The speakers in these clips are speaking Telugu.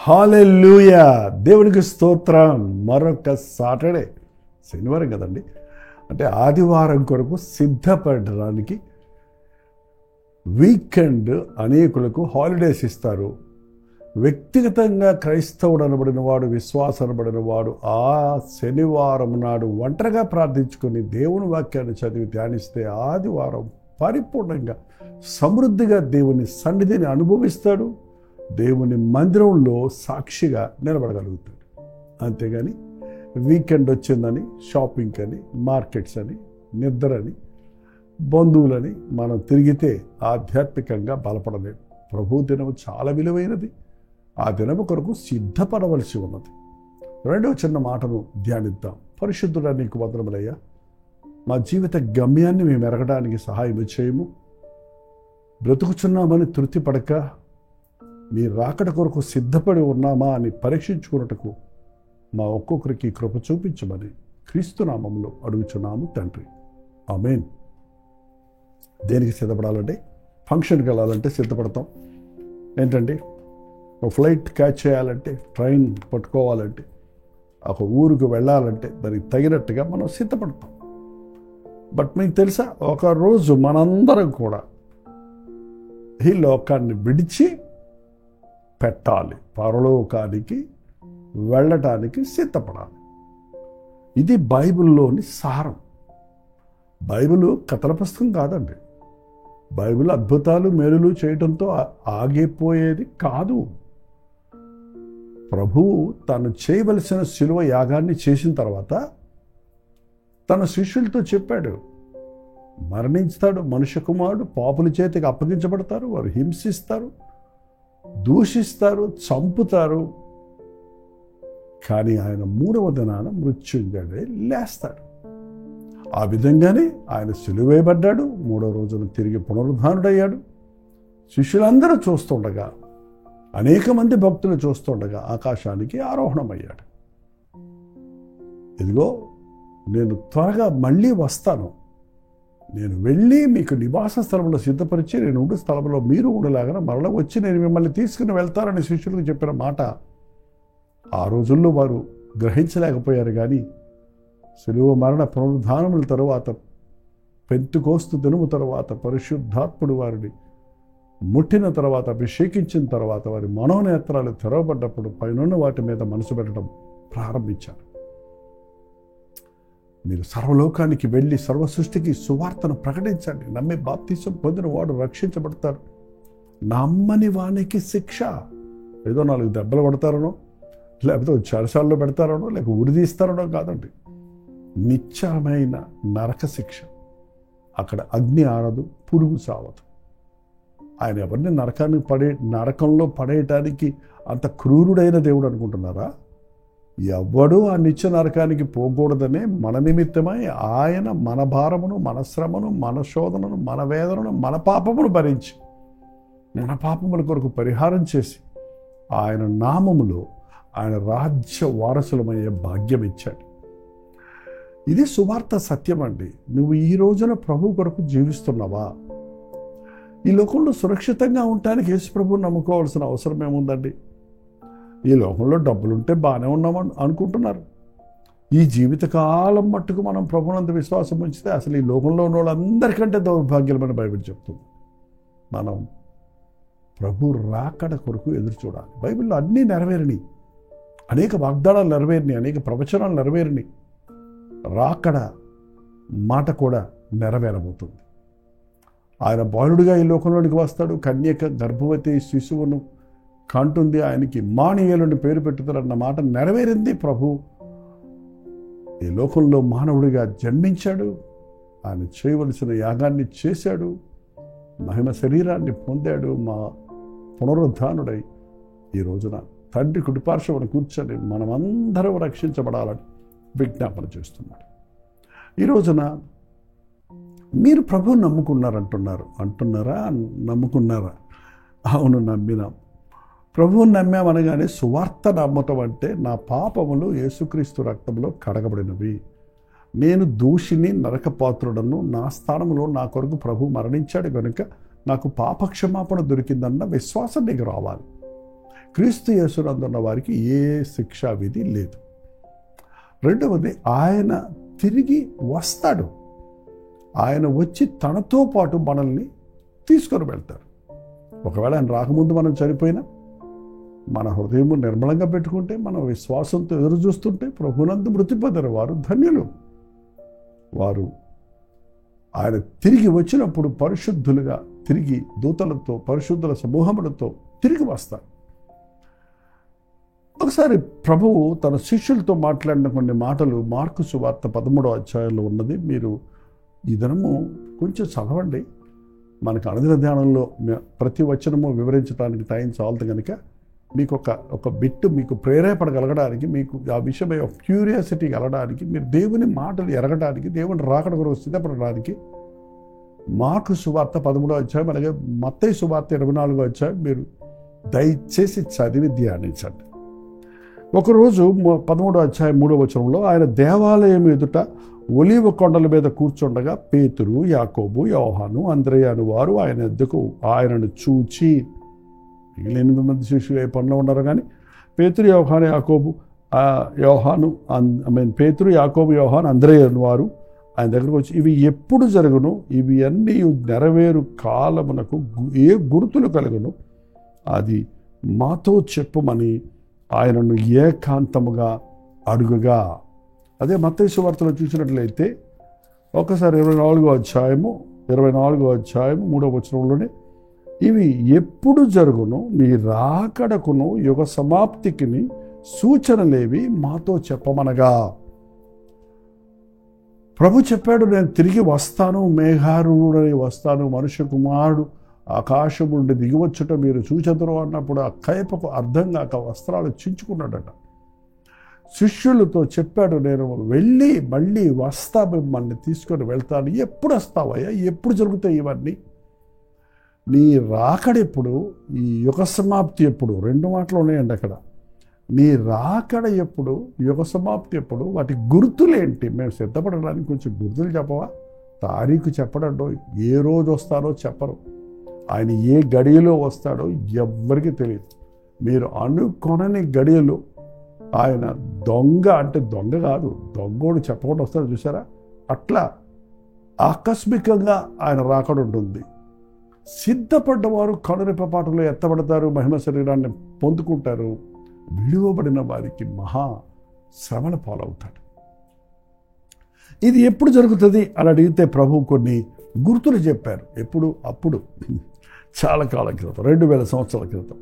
హల్లెలూయా, దేవునికి స్తోత్రం. మరొక సాటర్డే, శనివారం కదండి, అంటే ఆదివారం కొరకు సిద్ధపడడానికి వీకెండ్ అనేకులకు హాలిడేస్ ఇస్తారు. వ్యక్తిగతంగా క్రైస్తవుడు అనబడిన వాడు, విశ్వాసం అనబడిన వాడు ఆ శనివారం నాడు ఒంటరిగా ప్రార్థించుకొని దేవుని వాక్యాన్ని చదివి ధ్యానిస్తే ఆదివారం పరిపూర్ణంగా సమృద్ధిగా దేవుని సన్నిధిని అనుభవిస్తాడు. దేవుని మందిరంలో సాక్షిగా నిలబడగలుగుతాడు. అంతేగాని వీకెండ్ వచ్చిందని షాపింగ్ అని, మార్కెట్స్ అని, నిద్రని, బంధువులని మనం తిరిగితే ఆధ్యాత్మికంగా బలపడలేము. ప్రభు దినము చాలా విలువైనది. ఆ దినము కొరకు సిద్ధపడవలసి ఉన్నది. రెండవ చిన్న మాటను ధ్యానిద్దాం. పరిశుద్ధుడా నీకు వందనములయ్యా, మా జీవిత గమ్యాన్ని మేము ఎరగడానికి సహాయం చేయము. బ్రతుకుచున్నామని తృప్తిపడక మీ రాకడ కొరకు సిద్ధపడి ఉన్నామా అని పరీక్షించుకున్నట్టుకు మా ఒక్కొక్కరికి కృప చూపించమని క్రీస్తు నామములో అడుగుచున్నాము తండ్రి, ఆమేన్. దేనికి సిద్ధపడాలంటే, ఫంక్షన్కి వెళ్ళాలంటే సిద్ధపడతాం. ఏంటండి, ఒక ఫ్లైట్ క్యాచ్ చేయాలంటే, ట్రైన్ పట్టుకోవాలంటే, ఒక ఊరికి వెళ్ళాలంటే దానికి తగినట్టుగా మనం సిద్ధపడతాం. బట్ మీకు తెలుసా, ఒకరోజు మనందరం కూడా ఈ లోకాన్ని విడిచి పెట్టాలి, పరలోకానికి వెళ్ళటానికి సిద్ధపడాలి. ఇది బైబిల్లోని సారం. బైబిల్ కథల పుస్తకం కాదండి. బైబిల్ అద్భుతాలు మేలులు చేయడంతో ఆగిపోయేది కాదు. ప్రభువు తాను చేయవలసిన శిలువ యాగాన్ని చేసిన తర్వాత తన శిష్యులతో చెప్పాడు, మరణించుతాడు మనుష్య కుమారుడు, పాపుల చేతికి అప్పగించబడతారు, వారు హింసిస్తారు, దూషిస్తారు, చంపుతారు, కానీ ఆయన మూడవ దినాన మృత్యుంజయుడై లేస్తాడు. ఆ విధంగానే ఆయన సిలువేయబడ్డాడు, మూడవ రోజున తిరిగి పునరుద్ధానుడయ్యాడు. శిష్యులందరూ చూస్తుండగా, అనేక మంది భక్తులు చూస్తుండగా ఆకాశానికి ఆరోహణమయ్యాడు. ఇదిగో నేను త్వరగా మళ్ళీ వస్తాను, నేను వెళ్ళి మీకు నివాస స్థలంలో సిద్ధపరిచి నేను ఉండే స్థలంలో మీరు ఉండలాగా మరల వచ్చి నేను మిమ్మల్ని తీసుకుని వెళ్తానని శిష్యులకు చెప్పిన మాట ఆ రోజుల్లో వారు గ్రహించలేకపోయారు. కానీ శిలువ మరణ పునరుద్ధానముల తరువాత, పెంతెకోస్తు దినము తరువాత పరిశుద్ధాత్ముడు వారిని ముట్టిన తర్వాత, అభిషేకించిన తర్వాత వారి మనోనేత్రాలు తెరవబడ్డప్పుడు పైనున్న వాటి మీద మనసు పెట్టడం ప్రారంభించారు. మీరు సర్వలోకానికి వెళ్ళి సర్వ సృష్టికి సువార్తను ప్రకటించండి, నమ్మి బాప్తిసం పొందిన వాడు రక్షించబడతారు, నమ్మని వానికి శిక్ష. ఏదో 4 దెబ్బలు పడతారనో, లేకపోతే చెరసాల్లో పెడతారనో, లేక ఉరిదీస్తారనో కాదండి. నిత్యమైన నరక శిక్ష. అక్కడ అగ్ని ఆరదు, పురుగు సావదు. ఆయన ఎవరిని నరకంలో పడేయటానికి అంత క్రూరుడైన దేవుడు అనుకుంటున్నారా? ఎవ్వడూ ఆ నిత్య నరకానికి పోకూడదనే మన నిమిత్తమై ఆయన మన భారమును, మన శ్రమను, మన శోధనను, మన వేదనను, మన పాపమును భరించి మన పాపముల కొరకు పరిహారం చేసి ఆయన నామములో ఆయన రాజ్య వారసులమయ్యే భాగ్యం ఇచ్చాడు. ఇది సువార్త సత్యం అండి. నువ్వు ఈ రోజున ప్రభు కొరకు జీవిస్తున్నావా? ఈ లోకంలో సురక్షితంగా ఉండటానికి యేసు ప్రభువుని నమ్ముకోవాల్సిన అవసరం ఏముందండి? ఈ లోకంలో డబ్బులుంటే బాగానే ఉన్నామని అనుకుంటున్నారు. ఈ జీవితకాలం మట్టుకు మనం ప్రభునంత విశ్వాసం ఉంచితే అసలు ఈ లోకంలో ఉన్న వాళ్ళందరికంటే దౌర్భాగ్యమని బైబిల్ చెప్తుంది. మనం ప్రభు రాకడ కొరకు ఎదురు చూడాలి. బైబిల్లో అన్నీ నెరవేరినాయి, అనేక వాగ్దానాలు నెరవేరినాయి, అనేక ప్రవచనాలు నెరవేరినాయి. రాకడ మాట కూడా నెరవేరబోతుంది. ఆయన బాలుడిగా ఈ లోకంలోనికి వస్తాడు. కన్యక గర్భవతి శిశువును కంటుంది, ఆయనకి ఇమ్మానుయేలుని పేరు పెట్టుతారన్న మాట నెరవేరింది. ప్రభు ఈ లోకంలో మానవుడిగా జన్మించాడు. ఆయన చేయవలసిన యాగాన్ని చేశాడు, మహిమ శరీరాన్ని పొందాడు. మా పునరుద్ధానుడై ఈ రోజున తండ్రి కుడిపార్శ్వమున కూర్చొని మనమందరం రక్షించబడాలని విజ్ఞాపన చేస్తున్నాడు. ఈ రోజున మీరు ప్రభువుని నమ్ముకున్నారా? నమ్ముకున్నారా? అవును, నమ్మినాం. ప్రభువుని నమ్మామనగానే సువార్త నమ్మటం అంటే నా పాపములు యేసుక్రీస్తు రక్తంలో కడగబడినవి, నేను దూషిని, నరకపాత్రుడను, నా స్థానంలో నా కొరకు ప్రభు మరణించాడు కనుక నాకు పాపక్షమాపణ దొరికిందన్న విశ్వాసం నీకు రావాలి. క్రీస్తు యేసునందున్న వారికి ఏ శిక్షా విధి లేదు. రెండవది, ఆయన తిరిగి వస్తాడు. ఆయన వచ్చి తనతో పాటు మనల్ని తీసుకొని వెళ్తారు. ఒకవేళ ఆయన రాకముందు మనం చనిపోయినా మన హృదయం నిర్మలంగా పెట్టుకుంటే, మన విశ్వాసంతో ఎదురు చూస్తుంటే ప్రభునందు మృతి పొందిన వారు ధన్యులు. వారు ఆయన తిరిగి వచ్చినప్పుడు పరిశుద్ధులుగా తిరిగి దూతలతో, పరిశుద్ధుల సమూహములతో తిరిగి వస్తారు. ఒకసారి ప్రభువు తన శిష్యులతో మాట్లాడిన కొన్ని మాటలు మార్కు సువార్త 13వ అధ్యాయంలో ఉన్నది. మీరు ఈ దినము కొంచెం చదవండి. మనకు అనుదిన ధ్యానంలో ప్రతి వచనము వివరించడానికి టైం చాలదు కనుక మీకు ఒక బిట్టు మీకు ప్రేరేపడగలగడానికి, మీకు ఆ విషయమై ఒక క్యూరియాసిటీ కలగడానికి, మీరు దేవుని మాటలు ఎరగడానికి, దేవుని రాకడ కొరకు సిద్ధపడడానికి మార్కు సువార్త 13వ అధ్యాయం, అలాగే మత్తయి సువార్త 24వ అధ్యాయం మీరు దయచేసి చదివి ధ్యానించండి. ఒకరోజు 13వ అధ్యాయం 3వ వచనంలో ఆయన దేవాలయం ఎదుట ఒలీవ కొండల మీద కూర్చుండగా పేతురు, యాకోబు, యోహాను, అంద్రెయ అను వారు ఆయన ఎద్దుకు ఆయనను చూచి, 8 మంది శిష్యులు ఏ పనిలో ఉన్నారు కానీ పేతురు, యాకోబు, యోహాను, అంద్రెయ అను వారు ఆయన దగ్గరకు వచ్చి, ఇవి ఎప్పుడు జరుగును? ఇవి అన్నీ నెరవేరు కాలమునకు ఏ గుర్తులు కలుగును? అది మాతో చెప్పుమని ఆయనను ఏకాంతముగా అడుగుగా. అదే మత్తయి సువార్తలో చూసినట్లయితే ఒకసారి 24వ అధ్యాయము 3వ వచనంలోనే, ఇవి ఎప్పుడు జరుగును? మీ రాకడకును యుగ సమాప్తికిని సూచనలేవి మాతో చెప్పమనగా. ప్రభు చెప్పాడు, నేను తిరిగి వస్తాను, మేఘారూఢుడై వస్తాను, మనుష్య కుమారుడు ఆకాశం నుండి దిగివచ్చుట మీరు చూచెదరు అన్నప్పుడు ఆ కయపకు అర్థం కాక వస్త్రాలు చించుకున్నాడట. శిష్యులతో చెప్పాడు, నేను వెళ్ళి మళ్ళీ వస్తా, మిమ్మల్ని తీసుకొని వెళ్తాను. ఎప్పుడు వస్తావయ్యా? ఎప్పుడు జరుగుతాయి ఇవన్నీ? నీ రాకడెప్పుడు? ఈ యుగ సమాప్తి ఎప్పుడు? 2 మాటలు ఉన్నాయండి అక్కడ. నీ రాకడ ఎప్పుడు? యుగ సమాప్తి ఎప్పుడు? వాటి గుర్తులేంటి? మేము సిద్ధపడడానికి కొంచెం గుర్తులు చెప్పవా? తారీఖు చెప్పడంలో ఏ రోజు వస్తారో చెప్పరు. ఆయన ఏ గడియలో వస్తాడో ఎవ్వరికీ తెలియదు. మీరు అనుకొనని గడియలో ఆయన దొంగ, అంటే దొంగ కాదు, దొంగోడు చెప్పకుండా వస్తాడు చూసారా, అట్లా ఆకస్మికంగా ఆయన రాకడ ఉంటుంది. సిద్ధపడ్డవారు కనురెప్పపాటులో ఎత్తబడతారు, మహిమ శరీరాన్ని పొందుకుంటారు. విడువబడిన వారికి మహా శ్రమల పాలవుతాడు. ఇది ఎప్పుడు జరుగుతుంది అని అడిగితే ప్రభు కొన్ని గుర్తులు చెప్పారు. ఎప్పుడు? అప్పుడు చాలా కాలం క్రితం, 2000 సంవత్సరాల క్రితం.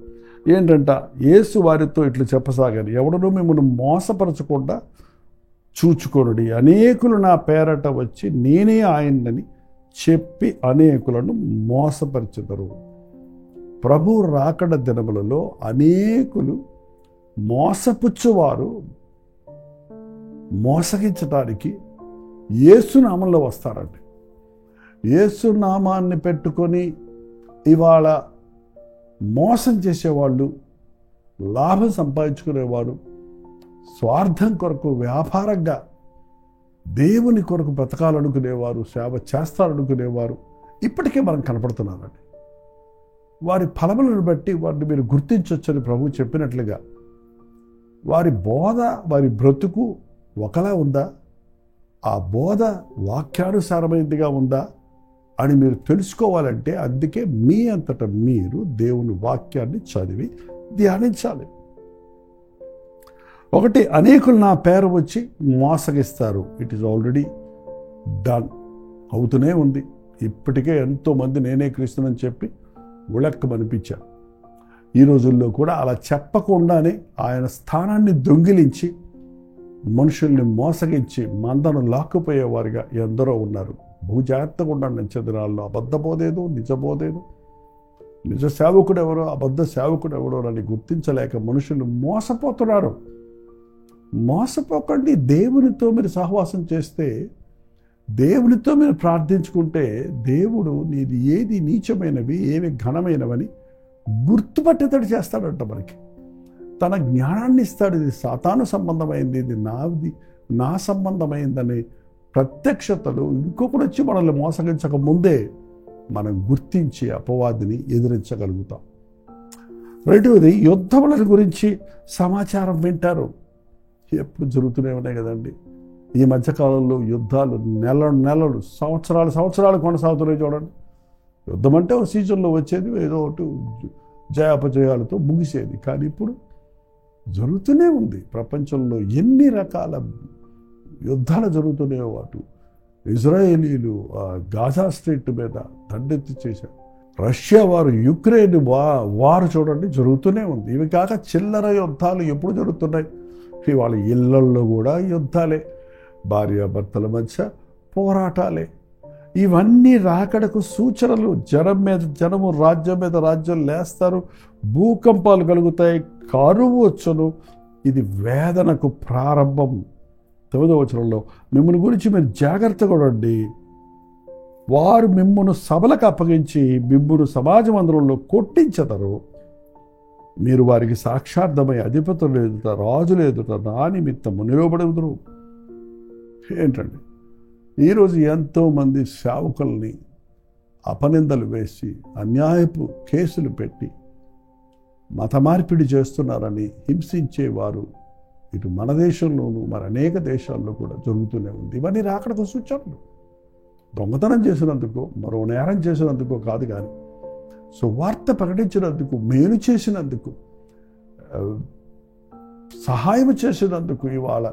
ఏంటంట, యేసు వారితో ఇట్లు చెప్పసాగారు, ఎవడనూ మిమ్మల్ని మోసపరచకుండా చూచుకొనుడి. అనేకులు నా పేరట వచ్చి నేనే ఆయనని చెప్పి అనేకులను మోసపరిచెదరు. ప్రభు రాకడ దినములలో అనేకులు మోసపుచ్చువారు మోసగించడానికి యేసునామంలో వస్తారండి. యేసునామాన్ని పెట్టుకొని ఇవాళ మోసం చేసేవాళ్ళు, లాభం సంపాదించుకునేవారు, స్వార్థం కొరకు వ్యాపారంగా దేవుని కొరకు బ్రతకాలనుకునేవారు, సేవ చేస్తారనుకునేవారు ఇప్పటికే మనం కనపడుతున్నారండి. వారి ఫలములను బట్టి వారిని మీరు గుర్తించవచ్చని ప్రభు చెప్పినట్లుగా వారి బోధ, వారి బ్రతుకు ఒకలా ఉందా, ఆ బోధ వాక్యానుసారమైనదిగా ఉందా అని మీరు తెలుసుకోవాలంటే అందుకే మీ అంతటా మీరు దేవుని వాక్యాన్ని చదివి ధ్యానించాలి. ఒకటి, అనేకులు నా పేరు వచ్చి మోసగిస్తారు. ఇట్ ఈజ్ ఆల్రెడీ డన్, అవుతూనే ఉంది. ఇప్పటికే ఎంతోమంది నేనే క్రీస్తునని చెప్పి ఉళక్కమనిపించారు. ఈ రోజుల్లో కూడా అలా చెప్పకుండానే ఆయన స్థానాన్ని దొంగిలించి మనుషుల్ని మోసగించి మందను లాక్కుపోయేవారుగా ఎందరో ఉన్నారు. బహుజాగ్రత్తగా ఉండండి. నిత్య దినాల్లో అబద్ధబోధేదు, నిజబోధేదు, నిజ సేవకుడు ఎవరో, అబద్ధ సేవకుడు ఎవరో అని గుర్తించలేక మనుషులు మోసపోతున్నారు. మోసపోకండి. దేవునితో మీరు సహవాసం చేస్తే దేవునితో మీరు ప్రార్థించుకుంటే దేవుడు నీది ఏది నీచమైనవి ఏవి ఘనమైనవని గుర్తుపట్టేటట్టు చేస్తాడంట మనకి. తన జ్ఞానాన్ని ఇస్తాడు. ఇది సాతాను సంబంధమైంది, ఇది నా సంబంధమైందని ప్రత్యక్షతలు ఇంకొకటి వచ్చి మనల్ని మోసగించక ముందే మనం గుర్తించి అపవాదిని ఎదిరించగలుగుతాం. రెండవది, యుద్ధముల గురించి సమాచారం వింటారు. ఎప్పుడు జరుగుతూనే ఉన్నాయి కదండి. ఈ మధ్యకాలంలో యుద్ధాలు నెలలు సంవత్సరాలు కొనసాగుతున్నాయి. చూడండి, యుద్ధం అంటే ఒక సీజన్లో వచ్చేది, ఏదో ఒకటి జయాపజయాలతో ముగిసేది. కానీ ఇప్పుడు జరుగుతూనే ఉంది. ప్రపంచంలో ఎన్ని రకాల యుద్ధాలు జరుగుతూనే. అటు ఇజ్రాయేలీలు గాజా స్ట్రీట్ మీద దండెత్తి చేశారు. రష్యా వారు యుక్రెయిన్ వారు చూడండి జరుగుతూనే ఉంది. ఇవి కాక చిల్లర యుద్ధాలు ఎప్పుడు జరుగుతున్నాయి. ఇవాళ ఇళ్లల్లో కూడా యుద్ధాలే, భార్యాభర్తల మధ్య పోరాటాలే. ఇవన్నీ రాకడకు సూచనలు. జనము రాజ్యం మీద రాజ్యం లేస్తారు, భూకంపాలు కలుగుతాయి, కరువు వచ్చును. ఇది వేదనకు ప్రారంభం. 9వ వచనంలో, మిమ్మల్ని గురించి మీరు జాగ్రత్తగా ఉండండి. వారు మిమ్మును సభలకు అప్పగించి మిమ్మును సమాజ మందిరంలో కొట్టించెదరు. మీరు వారికి సాక్షార్థమై అధిపతులు ఎదుట, రాజులు ఎదుట నా నిమిత్తము నిలబడుదురు. ఏంటండి, ఈరోజు ఎంతోమంది సేవకుల్ని అపనిందలు వేసి అన్యాయపు కేసులు పెట్టి మత మార్పిడి చేస్తున్నారని హింసించేవారు ఇటు మన దేశంలోనూ మరి అనేక దేశాల్లో కూడా జరుగుతూనే ఉంది. ఇవన్నీ రాకడకు సూచనలు. దొంగతనం చేసినందుకో మరో నేరం చేసినందుకో కాదు, కానీ సువార్త ప్రకటించినందుకు, మేలు చేసినందుకు, సహాయం చేసినందుకు ఇవాళ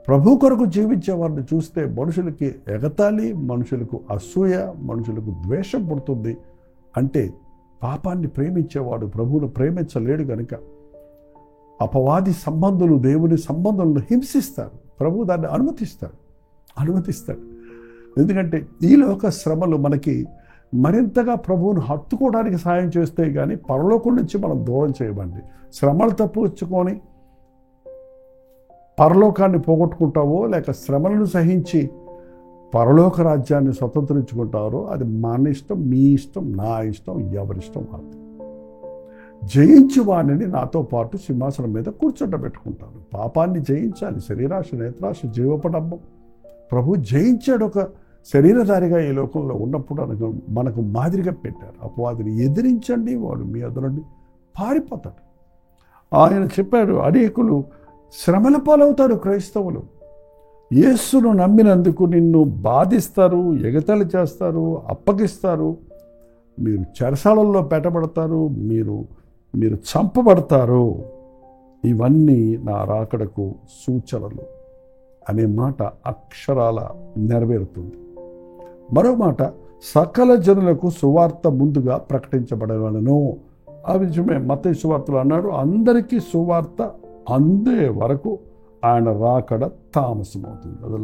ప్రభు కొరకు జీవించే వారిని చూస్తే మనుషులకి ఎగతాళి, మనుషులకు అసూయ, మనుషులకు ద్వేషం పుడుతుంది. అంటే పాపాన్ని ప్రేమించేవాడు ప్రభువును ప్రేమించలేడు గనుక అపవాది సంబంధులు దేవుని సంబంధులను హింసిస్తారు. ప్రభు దాన్ని అనుమతిస్తాడు. ఎందుకంటే ఈ లోక శ్రమలు మనకి మరింతగా ప్రభువును హత్తుకోవడానికి సాయం చేస్తాయి, కానీ పరలోకం నుంచి మనం దూరం చేయబండి. శ్రమలు తప్పించుకొని పరలోకాన్ని పోగొట్టుకుంటావో, లేక శ్రమలను సహించి పరలోక రాజ్యాన్ని స్వతంత్రించుకుంటారో అది మన ఇష్టం, మీ ఇష్టం, నా ఇష్టం, ఎవరిష్టం కాదు. జయించి వాణిని నాతో పాటు సింహాసనం మీద కూర్చోబెట్టుకుంటాను. పాపాన్ని జయించాలి. శరీరాశ, నేత్రాశ, జీవపడంబం ప్రభు జయించాడు. ఒక శరీరధారిగా ఈ లోకంలో ఉన్నప్పుడు మనకు మాదిరిగా పెట్టారు. అపవాదిని ఎదిరించండి, వాడు మీ ఎదురండి పారిపోతాడు. ఆయన చెప్పాడు, అనేకులు శ్రమల పాలవుతారు. క్రైస్తవులు యేసును నమ్మినందుకు నిన్ను బాధిస్తారు, ఎగతాళి చేస్తారు, అప్పగిస్తారు, మీరు చెరసాలల్లో పెట్టబడతారు, మీరు చంపబడతారు. ఇవన్నీ నా రాకడకు సూచనలు అనే మాట అక్షరాల నెరవేరుతుంది. మరో మాట, సకల జనులకు సువార్త ముందుగా ప్రకటించబడవలెను. ఆ విషయమే మత్తయి సువార్తలో అన్నాడు, అందరికీ సువార్త అందే వరకు ఆయన రాకడ తామసమవుతుంది. అది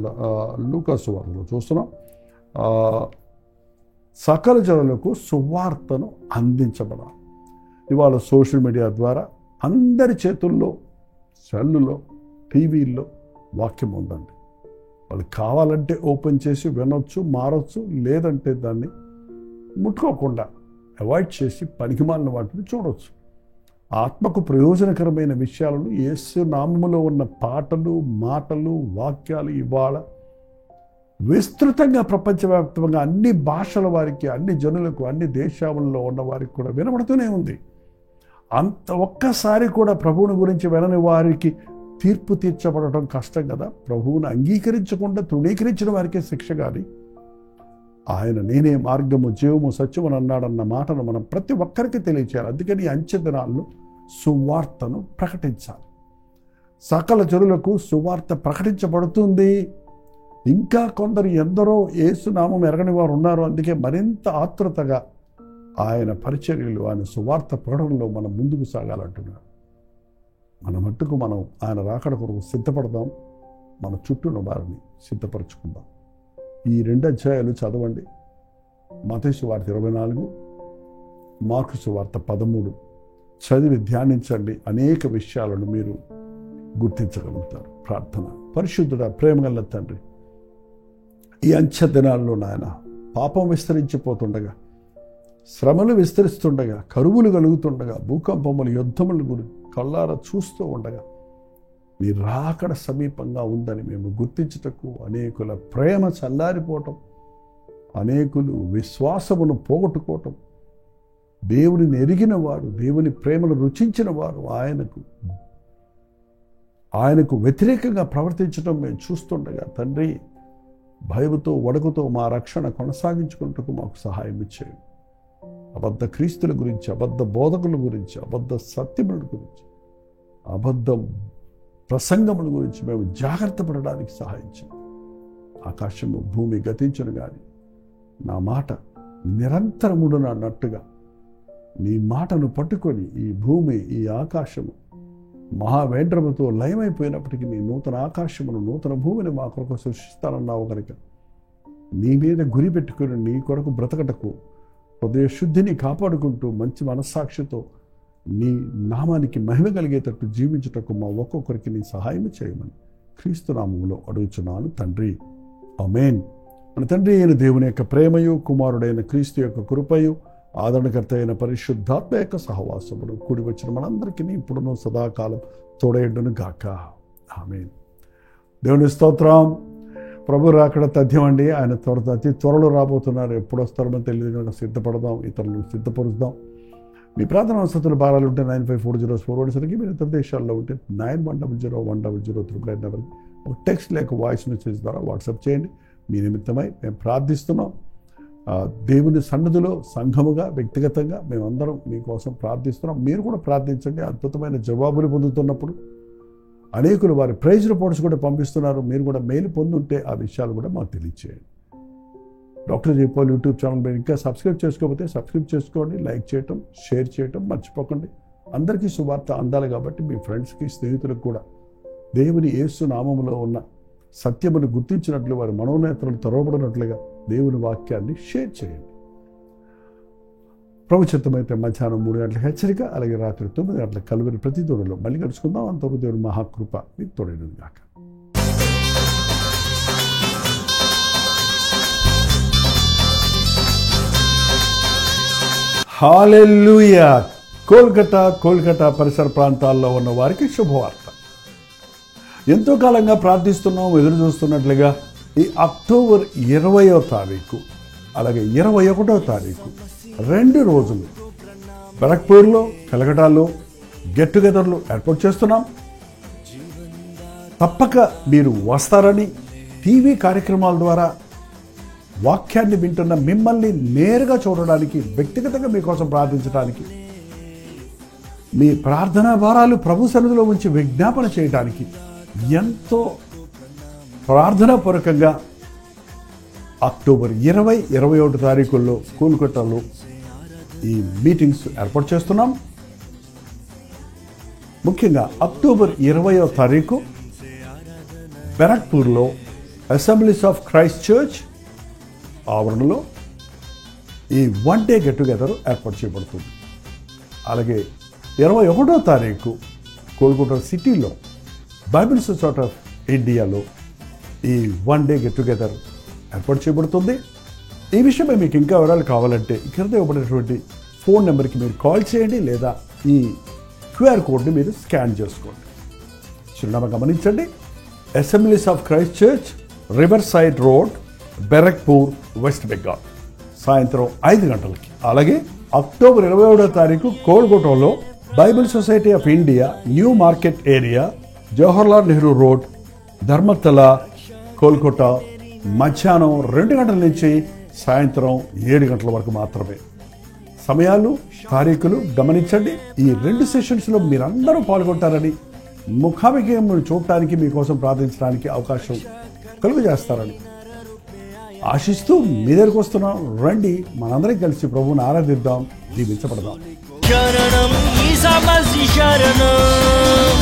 లూకా సువార్తలో చూస్తున్నాం. సకల జనులకు సువార్తను అందించబడాలి. ఇవాళ సోషల్ మీడియా ద్వారా అందరి చేతుల్లో, సెల్లులో, టీవీల్లో వాక్యం ఉందండి. వాళ్ళు కావాలంటే ఓపెన్ చేసి వినొచ్చు, మారొచ్చు, లేదంటే దాన్ని ముట్టుకోకుండా అవాయిడ్ చేసి పనికిమాలిన వాటిని చూడవచ్చు. ఆత్మకు ప్రయోజనకరమైన విషయాలను, యేసు నామములో ఉన్న పాటలు, మాటలు, వాక్యాలు ఇవాళ విస్తృతంగా ప్రపంచవ్యాప్తంగా అన్ని భాషల వారికి, అన్ని జనులకు, అన్ని దేశాలలో ఉన్న వారికి కూడా వినబడుతూనే ఉంది. ఒక్కసారి కూడా ప్రభువుని గురించి వినని వారికి తీర్పు తీర్చబడటం కష్టం కదా. ప్రభువును అంగీకరించకుండా తృణీకరించిన వారికే శిక్ష. కానీ ఆయన నేనే మార్గము, జీవము, సత్యము అన్నాడన్న మాటను మనం ప్రతి ఒక్కరికి తెలియచేయాలి. అందుకని అంచె దినాల్లో సువార్తను ప్రకటించాలి. సకల జనులకు సువార్త ప్రకటించబడుతుంది. ఇంకా కొందరు ఎందరో యేసునామం ఎరగని వారు ఉన్నారు. అందుకే మరింత ఆతృతగా ఆయన పరిచర్యలు, ఆయన సువార్త ప్రకటనలో మనం ముందుకు సాగాలంటున్నారు. మన మట్టుకు మనం ఆయన రాకడ కొరకు సిద్ధపడదాం. మన చుట్టూను వారిని సిద్ధపరచుకుందాం. ఈ 2 అధ్యాయాలు చదవండి. మత్తయి సువార్త 24, మార్కు సువార్త 13 చదివి ధ్యానించండి. అనేక విషయాలను మీరు గుర్తించగలుగుతారు. ప్రార్థన. పరిశుద్ధుడా, ప్రేమగల తండ్రి, ఈ అంచె దినాల్లో నాయన పాపం విస్తరించిపోతుండగా, శ్రమలు విస్తరిస్తుండగా, కరువులు కలుగుతుండగా, భూకంపములు, యుద్ధములు గురి కళ్ళారా చూస్తూ ఉండగా మీ రాకడ సమీపంగా ఉందని మేము గుర్తించుటకు అనేకుల ప్రేమ చల్లారిపోవటం, అనేకులు విశ్వాసమును పోగొట్టుకోవటం, దేవుడిని ఎరిగిన వారు, దేవుని ప్రేమను రుచించిన వారు ఆయనకు వ్యతిరేకంగా ప్రవర్తించడం మేము చూస్తుండగా తండ్రి, భయముతో వణుకుతో మా రక్షణ కొనసాగించుకున్నట్టుకు మాకు సహాయం ఇచ్చేయండి. అబద్ధ క్రీస్తుల గురించి, అబద్ధ బోధకుల గురించి, అబద్ధ సత్యముల గురించి, అబద్ధ ప్రసంగముల గురించి మేము జాగ్రత్త పడడానికి సహాయం చేయండి. ఆకాశము భూమి గతించను కానీ నా మాట నిరంతరముడును అన్నట్టుగా నీ మాటను పట్టుకొని ఈ భూమి, ఈ ఆకాశము మహావేంద్రముతో లయమైపోయినప్పటికీ నీ నూతన ఆకాశమును, నూతన భూమిని మా కొరకు సృష్టిస్తానన్నావు కనుక నీ మీద గురి పెట్టుకుని నీ కొరకు బ్రతకటకు హృదయ శుద్ధిని కాపాడుకుంటూ మంచి మనస్సాక్షితో నీ నామానికి మహిమ కలిగేటట్టు జీవించుటకు మా ఒక్కొక్కరికి నీ సహాయం చేయమని క్రీస్తు నామములో అడుగుచున్నాను తండ్రి. ఆమేన్. మన తండ్రి అయిన దేవుని యొక్క ప్రేమయు, కుమారుడైన క్రీస్తు యొక్క కృపయు, ఆదరణకర్త అయిన పరిశుద్ధాత్మ యొక్క సహవాసమును కూడి వచ్చిన మనందరికీ ఇప్పుడును సదాకాలం తోడేయుడును గాక. ఆమేన్. దేవుని స్తోత్రం. ప్రభు రాకడ తథ్యం అండి. ఆయన అతి త్వరలో రాబోతున్నారు. ఎప్పుడు వస్తారో తెలియదు కనుక సిద్ధపడదాం, ఇతరులను సిద్ధపరుద్దాం. మీ ప్రార్థన వసతులు భారాలు ఉంటే 954041 మీరు ఇతర దేశాల్లో ఉంటే 91001000 నెంబర్కి ఒక టెక్స్ట్ లేక వాయిస్ మెసేజ్ ద్వారా వాట్సాప్ చేయండి. మీ నిమిత్తమై మేము ప్రార్థిస్తున్నాం. దేవుని సన్నిధిలో సంఘముగా, వ్యక్తిగతంగా మేమందరం మీకోసం ప్రార్థిస్తున్నాం. మీరు కూడా ప్రార్థించండి. అద్భుతమైన జవాబులు పొందుతున్నప్పుడు అనేకులు వారి ప్రైజ్ రిపోర్ట్స్ కూడా పంపిస్తున్నారు. మీరు కూడా మెయిల్ పొందుంటే ఆ విషయాలు కూడా మాకు తెలియచేయండి. Doctor J Paul YouTube channel మీరు ఇంకా సబ్స్క్రైబ్ చేసుకోకపోతే సబ్స్క్రైబ్ చేసుకోండి. లైక్ చేయటం, షేర్ చేయటం మర్చిపోకండి. అందరికీ సువార్త అందాలి కాబట్టి మీ ఫ్రెండ్స్కి, స్నేహితులకు కూడా దేవుని యేసు నామములో ఉన్న సత్యమును గుర్తించినట్లు, వారి మనోనేత్రాలు తెరవబడినట్లుగా దేవుని వాక్యాన్ని షేర్ చేయండి. ప్రభు చిత్తమైతే మధ్యాహ్నం 3 గంటలకు హెచ్చరిక, అలాగే రాత్రి 9 గంటలకు కలువరి ప్రతి తోడలో మళ్ళీ కలుసుకుందాం. అంతవరకు దేవుని మహాకృప మీకు తోడైనది గాక. హల్లెలూయా. కోల్కతా పరిసర ప్రాంతాల్లో ఉన్న వారికి శుభవార్త. ఎంతో కాలంగా ప్రార్థిస్తున్నాం, ఎదురు చూస్తున్నట్లుగా ఈ అక్టోబర్ 20వ తారీఖు అలాగే 21వ తారీఖు 2 రోజులు బరక్పూర్లో, కలకటాలో గెట్ టుగెదర్లు ఏర్పాటు చేస్తున్నాం. తప్పక మీరు వస్తారని, టీవీ కార్యక్రమాల ద్వారా వాక్యాన్ని వింటున్న మిమ్మల్ని నేరుగా చూడడానికి, వ్యక్తిగతంగా మీకోసం ప్రార్థించడానికి, మీ ప్రార్థనా భారాలు ప్రభు సన్నిధిలో ఉంచి విజ్ఞాపన చేయడానికి ఎంతో ప్రార్థనాపూర్వకంగా అక్టోబర్ 20, 21 తారీఖుల్లో కోల్కతాలో ఈ మీటింగ్స్ ఏర్పాటు చేస్తున్నాం. ముఖ్యంగా అక్టోబర్ 20వ తారీఖు బెరక్పూర్లో అసెంబ్లీస్ ఆఫ్ క్రైస్ట్ చర్చ్ ఆవరణలో ఈ 1 డే గెట్ టుగెదర్ ఏర్పాటు చేయబడుతుంది. అలాగే 21వ తారీఖు కోల్కతా సిటీలో బైబిల్ సొసైటీ ఆఫ్ ఇండియాలో ఈ 1 డే గెట్ టుగెదర్ ఏర్పాటు చేయబడుతుంది. ఈ విషయమై మీకు ఇంకా వివరాలు కావాలంటే ఇక్కడ ఇవ్వబడినటువంటి ఫోన్ నెంబర్కి మీరు కాల్ చేయండి, లేదా ఈ QR కోడ్ని మీరు స్కాన్ చేసుకోండి. చిరునామా గమనించండి. Assemblies of Christ church, river side road, Barrackpore, west Bengal. సాయంత్రం 5 గంటలకి. అలాగే అక్టోబర్ 21వ తారీఖు కోల్కతాలో Bible society of India, new market area, Jawaharlal Nehru road, Dharmatala, Kolkata మధ్యాహ్నం 2 గంటల నుంచి సాయంత్రం 7 గంటల వరకు మాత్రమే. సమయాలు, తారీఖులు గమనించండి. ఈ 2 సెషన్స్లో మీరందరూ పాల్గొంటారని, ముఖాముఖిని చూడటానికి, మీకోసం ప్రార్థించడానికి అవకాశం కలుగజేస్తారని ఆశిస్తూ మీ దగ్గరకు వస్తున్నాం. రండి, మనందరం కలిసి ప్రభువుని ఆరాధిద్దాం, దీవించబడదాం. శరణం ఈసా మసీహ్ శరణం.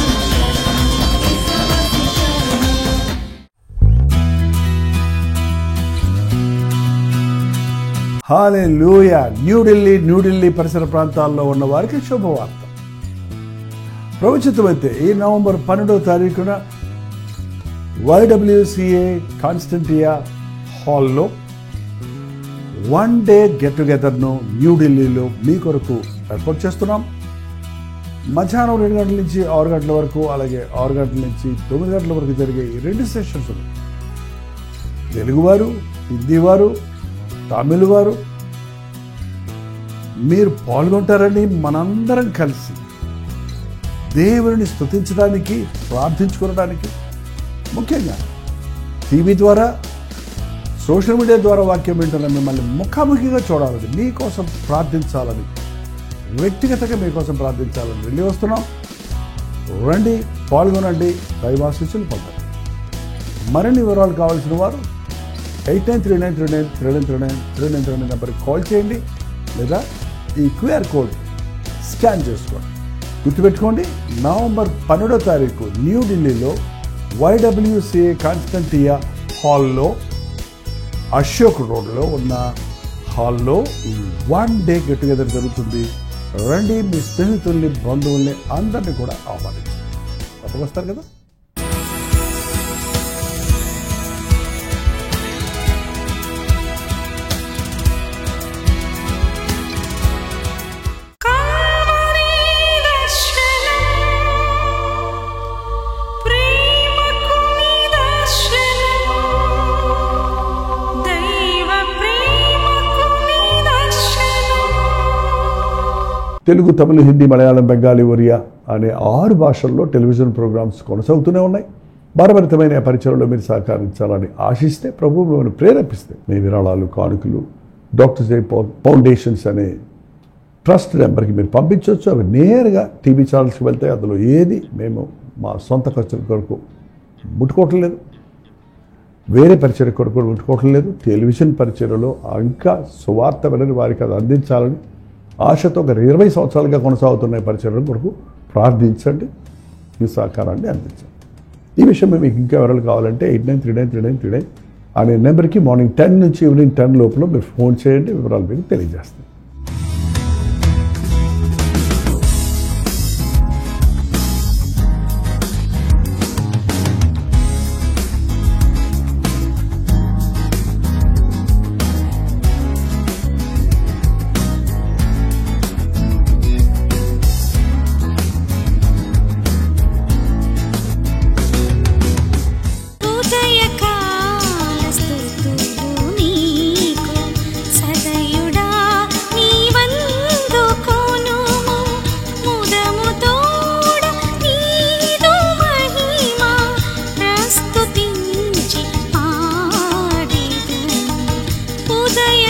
హల్లెలూయా. న్యూఢిల్లీ పరిసర ప్రాంతాల్లో ఉన్న వారికి శుభవార్త. ప్రవచితమైతే ఈ నవంబర్ 12వ తారీఖున YWCA కాన్స్టంటియా హాల్లో 1 డే గెట్ టుగెదర్ను న్యూఢిల్లీలో మీ కొరకు ఏర్పాటు చేస్తున్నాం. మధ్యాహ్నం 2 గంటల నుంచి 6 గంటల వరకు, అలాగే 6 గంటల నుంచి 9 గంటల వరకు జరిగే ఈ 2 సెషన్స్ తెలుగువారు, హిందీ వారు, తమిళ వారు మీరు పాల్గొంటారని మనందరం కలిసి దేవుని స్తుతించడానికి, ప్రార్థించుకోవడానికి, ముఖ్యంగా టీవీ ద్వారా, సోషల్ మీడియా ద్వారా వాక్యం వింటున్న మిమ్మల్ని ముఖాముఖిగా చూడాలని, మీకోసం ప్రార్థించాలని, వ్యక్తిగతంగా మీకోసం ప్రార్థించాలని వెళ్ళి వస్తున్నాం. రండి, పాల్గొనండి, దైవాశీస్సులు పొందండి. మరిన్ని వివరాలు కావాల్సిన వారు 8939393939 నెంబర్కి కాల్ చేయండి, లేదా ఈ QR కోడ్ స్కాన్ చేసుకోండి. గుర్తుపెట్టుకోండి, నవంబర్ 12వ తారీఖు న్యూఢిల్లీలో YWCA కాన్స్టంటియా హాల్లో, అశోక్ రోడ్లో ఉన్న హాల్లో 1 డే గెట్ టుగెదర్ జరుగుతుంది. రండి, మీ స్నేహితుల్ని, బంధువుల్ని అందరినీ కూడా ఆహ్వానించండి. తప్పక వస్తారు కదా. తెలుగు, తమిళ, హిందీ, మలయాళం, బెంగాలీ, ఒరియా అనే 6 భాషల్లో టెలివిజన్ ప్రోగ్రామ్స్ కొనసాగుతూనే ఉన్నాయి. భారభరితమైన పరిచయంలో మీరు సహకరించాలని ఆశిస్తే, ప్రభు మిమ్మల్ని ప్రేరేపిస్తే మీ విరాళాలు, కానుకలు డాక్టర్ జై ఫౌండేషన్స్ అనే ట్రస్ట్ నెంబర్కి మీరు పంపించవచ్చు. అవి నేరుగా టీవీ ఛానల్స్కి వెళ్తాయి. అందులో ఏది మేము మా సొంత ఖర్చుల కొరకు ముట్టుకోవటం లేదు, వేరే పరిచయ కొరకు ముట్టుకోవటం లేదు. టెలివిజన్ పరిచయలో ఇంకా సువార్త వినని వారికి అది అందించాలని ఆశతో ఒక 20 సంవత్సరాలుగా కొనసాగుతున్న పరిచయం కొరకు ప్రార్థించండి, మీ సహకారాన్ని అందించండి. ఈ విషయం మీకు ఇంకా వివరాలు కావాలంటే 89393939 అనే నెంబర్కి మార్నింగ్ 10 నుంచి ఈవినింగ్ 10 లోపల మీరు ఫోన్ చేయండి, వివరాలు మీకు తెలియజేస్తాయి. ఉదయ